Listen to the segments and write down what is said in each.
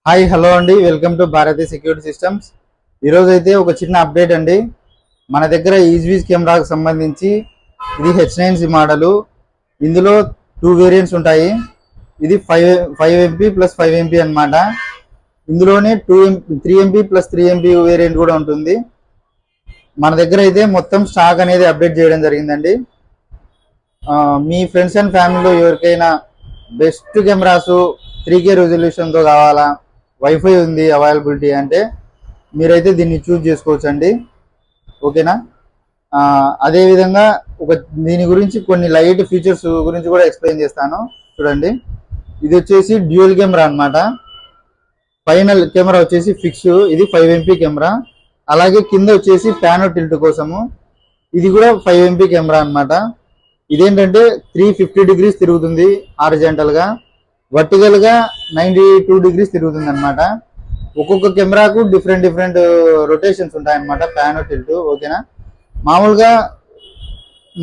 Hi hello అండి, welcome to Bharati security systems. ఈరోజు అయితే ఒక చిన్న అప్డేట్ అండి. మన దగ్గర ఈజ్వీజ్ కెమెరాకు సంబంధించి ఇది H9C మోడలు. ఇందులో 2 వేరియంట్స్ ఉంటాయి. ఇది 5 MP ప్లస్ 5 MP అనమాట. ఇందులోనే 3 MP ప్లస్ 3 MP వేరియంట్ కూడా ఉంటుంది. మన దగ్గర అయితే మొత్తం స్టాక్ అనేది అప్డేట్ చేయడం జరిగిందండి. మీ ఫ్రెండ్స్ అండ్ ఫ్యామిలీలో ఎవరికైనా బెస్ట్ కెమెరాస్ 3K రెజల్యూషన్తో కావాలా, వైఫై ఉంది అవైలబిలిటీ అంటే మీరైతే దీన్ని చూస్ చేసుకోవచ్చు అండి. ఓకేనా? అదేవిధంగా దీని గురించి కొన్ని లైట్ ఫీచర్స్ గురించి కూడా ఎక్స్ప్లెయిన్ చేస్తాను. చూడండి, ఇది వచ్చేసి డ్యూయల్ కెమెరా అనమాట. ఫైనల్ కెమెరా వచ్చేసి ఫిక్స్, ఇది 5 MP కెమెరా. అలాగే కింద వచ్చేసి ప్యానో టిల్ట్ కోసము ఇది కూడా 5 MP కెమెరా అనమాట. ఇదేంటంటే 350 degrees తిరుగుతుంది హారిజాంటల్ గా, వర్టికల్ గా 92 degrees తిరుగుతుంది అనమాట. ఒక్కొక్క కెమెరాకు డిఫరెంట్ రొటేషన్స్ ఉంటాయి అనమాట, ప్యానో టిల్ట్. ఓకేనా?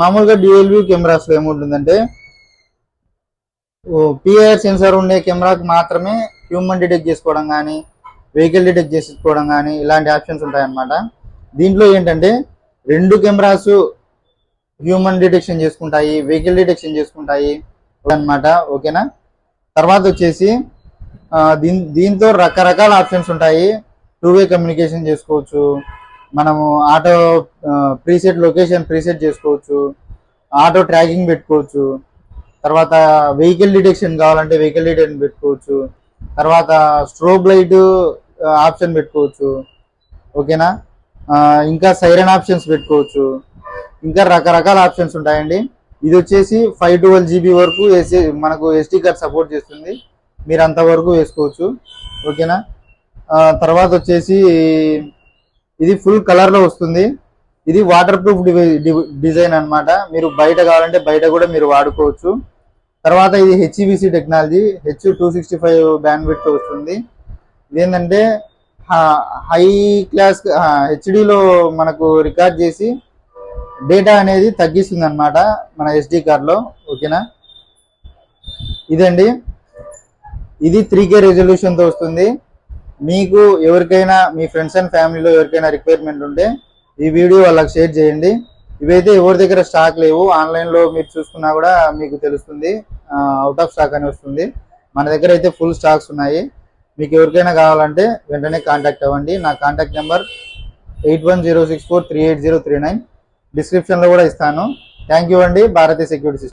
మామూలుగా డ్యూయల్ వ్యూ కెమెరాస్ లో ఏముంటుందంటే పిఐఆర్ సెన్సార్ ఉండే కెమెరాకు మాత్రమే హ్యూమన్ డిటెక్ట్ చేసుకోవడం కానీ, వెహికల్ డిటెక్ట్ చేసుకోవడం కానీ ఇలాంటి ఆప్షన్స్ ఉంటాయన్నమాట. దీంట్లో ఏంటంటే 2 కెమెరాస్ హ్యూమన్ డిటెక్షన్ చేసుకుంటాయి, వెహికల్ డిటెక్షన్ చేసుకుంటాయి అన్నమాట. ఓకేనా? తర్వాత వచ్చేసి దీంతో రకరకాల ఆప్షన్స్ ఉంటాయి. 2-వే కమ్యూనికేషన్ చేసుకోవచ్చు, మనము ఆటో ప్రీసెట్ లొకేషన్ ప్రీసెట్ చేసుకోవచ్చు, ఆటో ట్రాకింగ్ పెట్టుకోవచ్చు, తర్వాత వెహికల్ డిటెక్షన్ కావాలంటే వెహికల్ డిటెక్షన్ పెట్టుకోవచ్చు, తర్వాత స్ట్రోబ్ లైట్ ఆప్షన్ పెట్టుకోవచ్చు. ఓకేనా? ఇంకా సైరన్ ఆప్షన్స్ పెట్టుకోవచ్చు, ఇంకా రకరకాల ఆప్షన్స్ ఉంటాయండి. ఇది వచ్చేసి 512 GB వరకు మనకు SD కార్డ్ సపోర్ట్ చేస్తుంది, మీరు అంతవరకు వేసుకోవచ్చు. ఓకేనా? తర్వాత వచ్చేసి ఇది ఫుల్ కలర్ లో వస్తుంది. ఇది వాటర్ ప్రూఫ్ డిజైన్ అనమాట. మీరు బయట కావాలంటే బయట కూడా మీరు వాడుకోవచ్చు. తర్వాత ఇది HEVC technology, H265 band width వస్తుంది. ఇదేంటంటే హై క్లాస్ హెచ్డిలో మనకు రికార్డ్ చేసి డేటా అనేది తగ్గిస్తుంది అనమాట మన SD కార్డ్ లో. ఓకేనా? ఇదండి, ఇది 3K రెజల్యూషన్ తో వస్తుంది. మీకు ఎవరికైనా మీ ఫ్రెండ్స్ అండ్ ఫ్యామిలీలో ఎవరికైనా రిక్వైర్మెంట్ ఉంటే ఈ వీడియో వాళ్ళకి షేర్ చేయండి. ఇవైతే ఎవరి దగ్గర స్టాక్ లేవు, ఆన్లైన్లో మీరు చూసుకున్నా కూడా మీకు తెలుస్తుంది, అవుట్ ఆఫ్ స్టాక్ అని వస్తుంది. మన దగ్గర అయితే ఫుల్ స్టాక్స్ ఉన్నాయి. మీకు ఎవరికైనా కావాలంటే వెంటనే కాంటాక్ట్ అవ్వండి. నా కాంటాక్ట్ నెంబర్ 8106438039 డిస్క్రిప్షన్లో కూడా ఇస్తాను. థ్యాంక్ యూ అండి. Bharati security system.